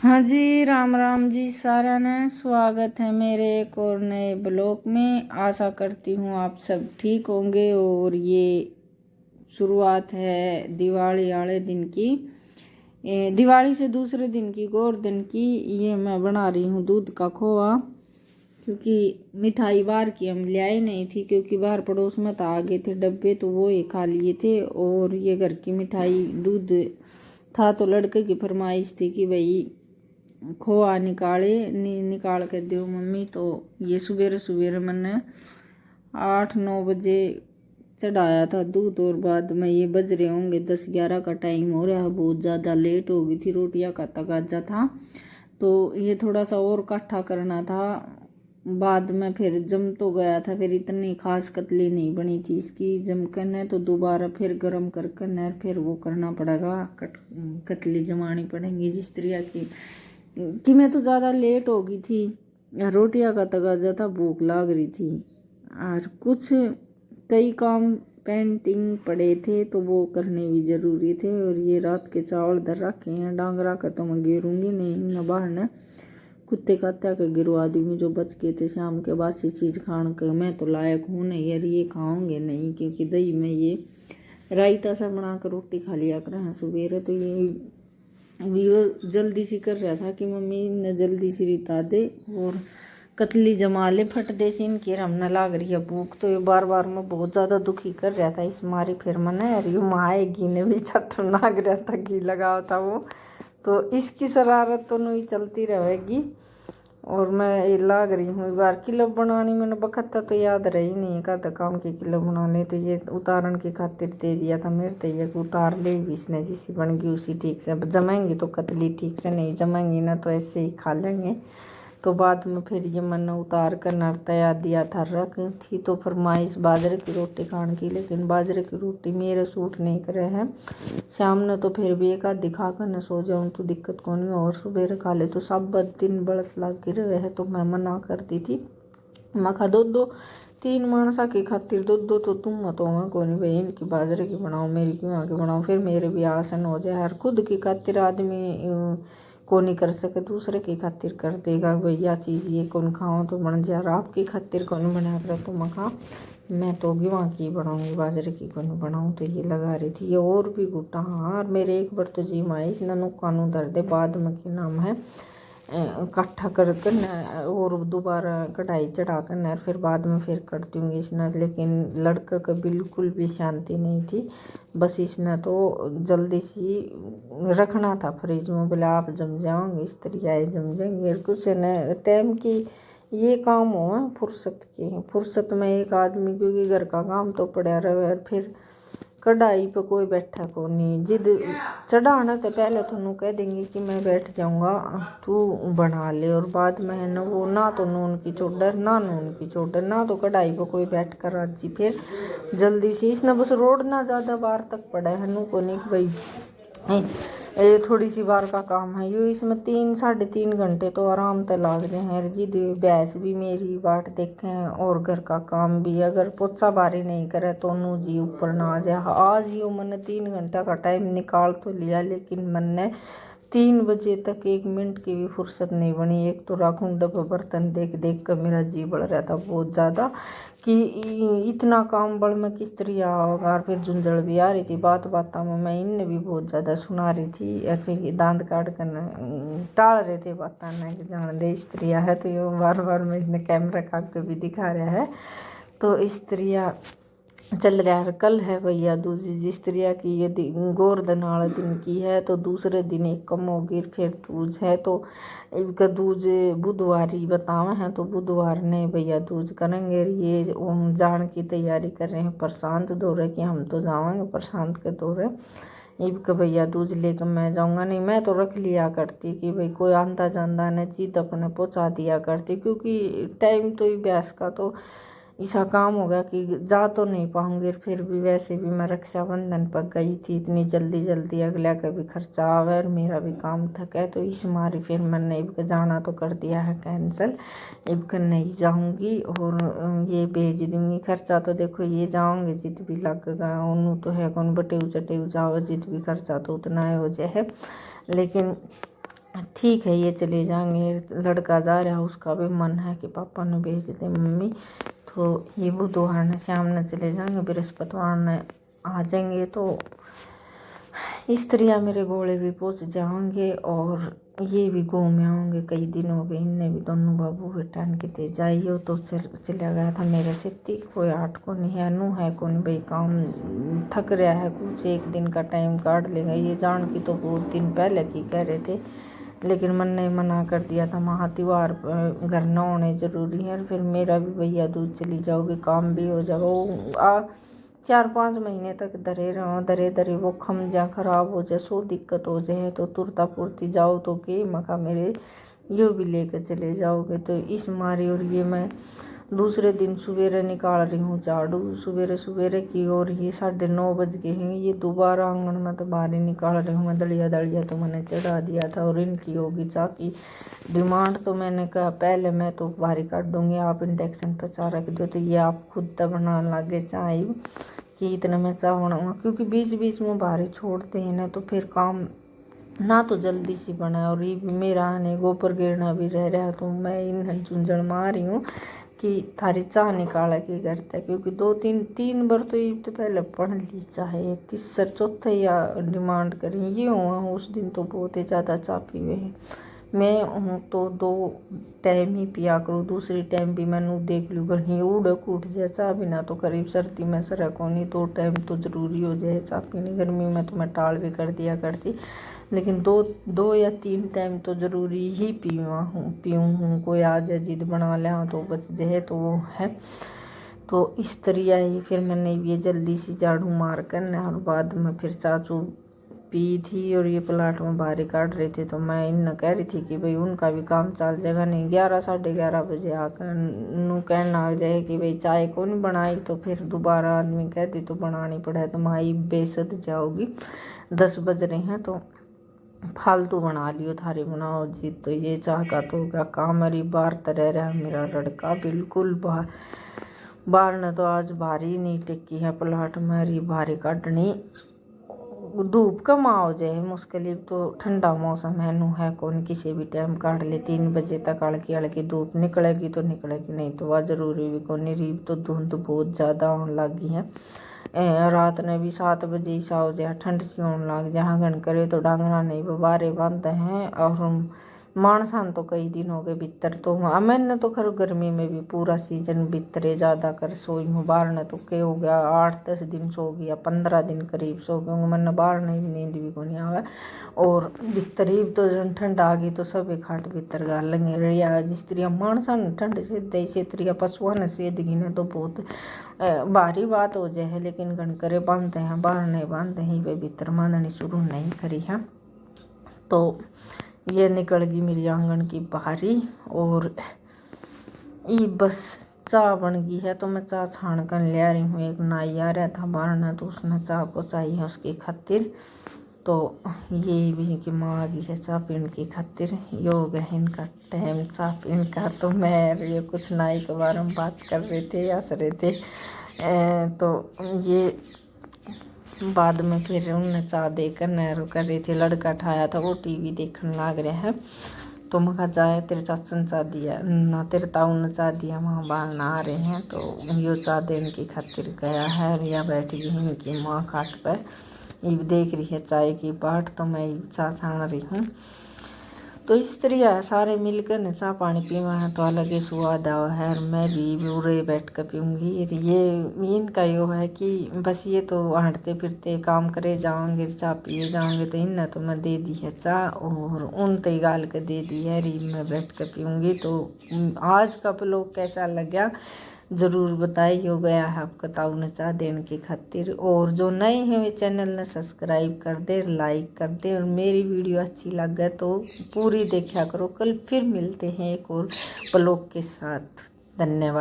हाँ जी, राम राम जी सारा ने। स्वागत है मेरे एक और नए ब्लॉग में। आशा करती हूँ आप सब ठीक होंगे। और ये शुरुआत है दिवाली वाले दिन की, दिवाली से दूसरे दिन की, गोवर्धन की। ये मैं बना रही हूँ दूध का खोआ, क्योंकि मिठाई बाहर की हम ले आई नहीं थी, क्योंकि बाहर पड़ोस में तो आ गए थे डब्बे, तो वो ही खा लिए थे। और ये घर की मिठाई दूध था, तो लड़के की फरमाइश थी कि भाई खोआ निकाल कर दो मम्मी। तो ये सवेरे सवेरे मैंने 8-9 बजे चढ़ाया था दूध, और बाद में ये बज रहे होंगे 10-11 का टाइम हो रहा है। बहुत ज़्यादा लेट हो गई थी, रोटियां का तगाजा था, तो ये थोड़ा सा और इकट्ठा करना था। बाद में फिर जम तो गया था, फिर इतनी खास कतली नहीं बनी थी इसकी। जम करना तो दोबारा फिर गर्म कर करना, फिर वो करना पड़ेगा, कतली जमानी पड़ेंगी जिस तरह की। कि मैं तो ज़्यादा लेट हो गई थी, रोटियां का तगाजा था, भूख लाग रही थी, और कुछ कई काम पेंटिंग पड़े थे, तो वो करने भी ज़रूरी थे। और ये रात के चावल धर रखे हैं, डांगरा का तो मैं गिरूँगी नहीं न बाहर न, कुत्ते कात्या के गिरवा दूँगी जो बच गए थे शाम के। बासी चीज़ खाने के मैं तो लायक हूँ नहीं यार, ये खाओगे नहीं, क्योंकि दही में ये रायता सा बना कर रोटी खा लिया करें सुबह। तो ये वो जल्दी सी कर रहा था कि मम्मी ने जल्दी सी रिता दे और कतली जमा ले फट दे सी इनकी, हम न लाग रही है भूख। तो ये बार बार में बहुत ज़्यादा दुखी कर रहा था इस मारी। फिर मैंने अरे माए घी ने भी छठ नाग रहा था, घी लगा था वो, तो इसकी शरारत तो नहीं चलती रहेगी। और मैं ये लाग रही हूँ बार किलो बनानी, मैंने बखत तो याद रही नहीं का काम की किलो बना ले। तो ये उतारण की खातिर दे दिया था मेरे, तो ये उतार ले भी इसने, जिसी बन गई उसी ठीक से। अब जमेंगी तो कतली ठीक से, नहीं जमेंगी ना तो ऐसे ही खा लेंगे। तो बाद में फिर ये मैंने उतार कर नरतया दिया था रख थी। तो फरमाइश बाजरे की रोटी खाने की, लेकिन बाजरे की रोटी मेरे सूट नहीं करे हैं। शाम ने तो फिर भी एक आध दिखा कर न सो जाऊँ तो दिक्कत कौन है, और सुबह खा ले तो सब दिन बड़त लग गिर रहे। तो मैं मना करती थी, मैं खा दो 3 मानसा की खातिर दो तो तुम मत हो कौन भाई, इनकी बाजरे की बनाओ मेरी क्यों आगे बनाओ, फिर मेरे भी आसन हो जाए। हर खुद की खातिर आदमी को नहीं कर सके, दूसरे की खातिर कर देगा भैया चीज़ ये कौन खाओ तो बन जा रहा, आपकी खातिर कौन बना कर तो मखा मैं तो गेहूँ की बनाऊँगी बाजरे की कौन बनाऊँ। तो ये लगा रही थी ये और भी गुटा। हाँ मेरे एक बार तो जी माई ननु कानू दर्द बाद में के नाम है इकट्ठा करके न, और दोबारा कढ़ाई चढ़ा कर न, फिर बाद में फिर कर दूँगी इसने। लेकिन लड़का का बिल्कुल भी शांति नहीं थी, बस इसने तो जल्दी सी रखना था फ्रिज में, बोले आप जम जाओगे इस तरह जम जाएंगे। कुछ न टाइम की ये काम हो फुर्सत की, फुर्सत में एक आदमी, क्योंकि घर का काम तो पड़ा रहे, फिर कढ़ाई पे कोई बैठा को नहीं। जिद चढ़ाना तो पहले तो कह देंगे कि मैं बैठ जाऊंगा तू बना ले, और बाद में है ना वो ना तो नून की चोडर ना नून की चोडर ना तो कढ़ाई पे कोई बैठ कर राजी। फिर जल्दी से इसने बस रोड ना ज़्यादा बार तक पड़ा है नू को नहीं भाई ये थोड़ी सी बार का काम है। ये इसमें 3-3.5 घंटे तो आराम से लाग रहे हैं जी। भैंस भी मेरी बाट देखें और घर का काम भी, अगर पोछा बारी नहीं करे तो नू जी ऊपर ना आ जाए। आज ही मैंने 3 घंटा का टाइम निकाल तो लिया, लेकिन मैंने 3 बजे तक 1 मिनट की भी फुर्सत नहीं बनी। एक तो राखुंड पर बर्तन देख देख कर मेरा जी बढ़ रहा था बहुत ज़्यादा कि इतना काम बड़ में किस तरह होगा। और फिर झुंझड़ भी आ रही थी, बात बात में मैं इनने भी बहुत ज़्यादा सुना रही थी, और फिर ये दांत काट कर टाल रहे थे बात ना कि जान दे इस तरह है। तो ये बार बार में इसने कैमरा काट के भी दिखा रहा है। तो इस तरह चल रहा है। कल है भैया दूज, जिस तरह की ये गोवर्धन वाले दिन की है, तो दूसरे दिन एक कम होगी फिर दूज है। तो इनका दूज बुधवार ही बतावे हैं, तो बुधवार ने भैया दूज करेंगे। ये जान की तैयारी कर रहे हैं प्रशांत दौरे की, हम तो जाएंगे प्रशांत के दौरे। इनका भैया दूज लेकर मैं जाऊंगा नहीं, मैं तो रख लिया करती कि भाई कोई आंदा जांदा न चीज अपने पहुंचा दिया करती, क्योंकि टाइम तो ही ब्यास का तो ऐसा काम हो गया कि जा तो नहीं पाऊंगी। फिर भी वैसे भी मैं रक्षाबंधन पर गई थी इतनी जल्दी जल्दी, अगला का भी खर्चा आवे और मेरा भी काम थका, तो इस मारी फिर मैंने इबका जाना तो कर दिया है कैंसिल। इबका नहीं जाऊंगी और ये भेज दूंगी खर्चा। तो देखो ये जाऊंगे जित भी लगेगा उन्हों तो है कौन बटेऊ चटेऊ जाओ, जित भी खर्चा तो उतना हो जाए। लेकिन ठीक है ये चले जाएंगे। लड़का जा रहा है, उसका भी मन है कि पापा ने भेज दे मम्मी। तो ये बुधवार ने शाम ने चले जाएंगे, बृहस्पतिवार ने आ जाएंगे। तो स्त्रियाँ मेरे घोड़े भी पहुँच जाएंगे और ये भी घूम आऊँगे। कई दिन हो गए इनने भी दोनों बाबू बेटान के ते जाइयो। तो चला गया था मेरे सिद्धि, कोई आठ को नहीं है नू है को नहीं भाई, काम थक रहा है कुछ, एक दिन का टाइम काट लेगा। ये जान की तो बहुत दिन पहले की कह रहे थे, लेकिन मन ने मना कर दिया था, महा त्योहार घर न होने ज़रूरी है। फिर मेरा भी भैया दूज चली जाओगे, काम भी हो जाएगा। 4-5 महीने तक धरे रहो, धरे वो खम जा खराब हो जाए, सो दिक्कत हो जाए। तो तुरता पुरती जाओ तो के मका मेरे यो भी लेकर चले जाओगे। तो इस मारी और ये मैं दूसरे दिन सवेरे निकाल रही हूँ झाड़ू, सवेरे की। और ये 9:30 बज गए हैं। ये दोबारा आंगन में तो बाहर ही निकाल रही हूँ मैं। दलिया तो मैंने चढ़ा दिया था और इनकी होगी चाह की डिमांड। तो मैंने कहा पहले मैं तो बाहर काट दूँगी, आप इंडक्शन पर चाह रख दो। तो ये आप खुद तक बनाने लगे चाय कि इतना मैं चाह बनाऊँगा, क्योंकि बीच बीच में बाहर छोड़ते हैं ना, तो फिर काम ना तो जल्दी से बना। और ये मेरा आने गोबर गिरना भी रह रहा है। तो मैं इन झुंझण मार रही हूँ कि थारी चाह निकाला की करता है, क्योंकि 2-3 बार तो ये तो पहले पढ़ ली चाहे, तीसर चौथा या डिमांड करें ये हुआ। उस दिन तो बहुत ही ज़्यादा चाह पीवे हैं। मैं हूँ तो 2 टाइम ही पिया करूँ, दूसरी टाइम भी मैंने देख लूँ घनी उड़क उठ जाए चाह बिना। तो करीब सर्दी में सर को नहीं 2 टाइम तो ज़रूरी हो जाए चाह पीनी। गर्मी में तो मैं टाल भी कर दिया करती, लेकिन 2 या 3 टाइम तो ज़रूरी ही पीऊँ हूँ। कोई आ जाए जिद बना लिया तो बच जाए तो वो है। तो इस तरह ही फिर मैंने ये जल्दी से झाड़ू मार कर और बाद में फिर चाचू पी थी और ये प्लाट में बाहर काट रहे थे। तो मैं इन कह रही थी कि भाई उनका भी काम चल जाएगा। नहीं 11-11:30 बजे आकर नू कहना आ जाए कि भाई चाय को नहीं बनाई, तो फिर दोबारा आदमी कहती तो बनानी पड़े। तो माई बेसद जाओगी, 10 बज रहे हैं तो फालतू बना लियो थारी बनाओ जी। तो ये चाह का तो क्या काम मेरी बाहर तरह रहा मेरा लड़का बिल्कुल बाहर ने तो आज भारी नहीं टिकी है प्लाट मेरी भारी काटनी। धूप कम हो जाए मुश्किल, तो ठंडा मौसम है नू है कौन किसी भी टाइम काट ले। 3 बजे तक हल्की धूप निकलेगी तो निकलेगी, नहीं तो वह ज़रूरी भी कौन। रीब तो धुंध बहुत ज़्यादा होने लगी है। रात ने भी 7 बजे ही सा हो जाए, ठंड सी होने लग जाए। घन करे तो डांगरा नहीं बारे बांधते हैं। और मानसान तो कई दिन हो गए भीतर। तो मैंने तो खैर गर्मी में भी पूरा सीजन भीतरे ज़्यादा कर सोई हूँ। बाहर ने तो क्या हो गया 8-10 दिन सो गया, 15 दिन करीब सो गया। मैंने बाहर नहीं नींद भी को नहीं आवे। और भीतरीब तो जन ठंड आ गई तो सब खाट भीतर गाल लगे रिया। जिस तरह मानसान ठंड से दे से तरिया पशुआ ने सेदगी ने तो बहुत भारी बात हो जाए। लेकिन गण करे बांधते हैं, बाहर नहीं बांधते हैं, वे भीतर बांधनी शुरू नहीं करी है। तो ये निकल गई मेरी आंगन की बाहरी। और ये बस चाय बन गई है। तो मैं चाय छान कर ले आ रही हूँ। एक नाई आ रहा था बाहर ना, तो उसने चाय पहुँचाई है उसकी खातिर। तो ये भी कि माँ आ गई है चाय पीने की खातिर। योग है इनका टाइम चाय पीने का। तो मैं ये कुछ नाई के बारे में बात कर रहे थे, हंस रहे थे। तो ये बाद में फिर उन्हें चाह देकर नहर कर रही थी। लड़का ठाया था, वो टीवी देखने लग रहा है। तो मैं कहा जाए तेरे चाचा ने चाह दिया ना, तेरे ताऊ ने चाह दिया, वहाँ बाहर ना आ रहे हैं। तो यो चाह देने की खातिर गया है। रिया बैठ गई है इनकी माँ खाट पर, ये देख रही है चाय की बाट। तो मैं चाह छान रही हूँ। तो इस तरह सारे मिलकर न चाह पानी पीवा है तो अलग ही स्वाद आवा है। और मैं भी बुरे बैठ कर पीऊँगी। ये इनका यो है कि बस ये तो हटते फिरते काम करे जाओगे, चाह पिए जाओगे। तो इन तो मैं दे दी है चाह और उन तो गाल कर दे दी है री मैं बैठ कर पीऊँगी। तो आज का ब्लॉग कैसा लगा ज़रूर बताइए। हो गया है आपका ताऊ ने चाह देने की खातिर। और जो नए हैं वे चैनल ने सब्सक्राइब कर दे, लाइक कर दे। और मेरी वीडियो अच्छी लगे तो पूरी देखा करो। कल फिर मिलते हैं एक और ब्लॉग के साथ। धन्यवाद।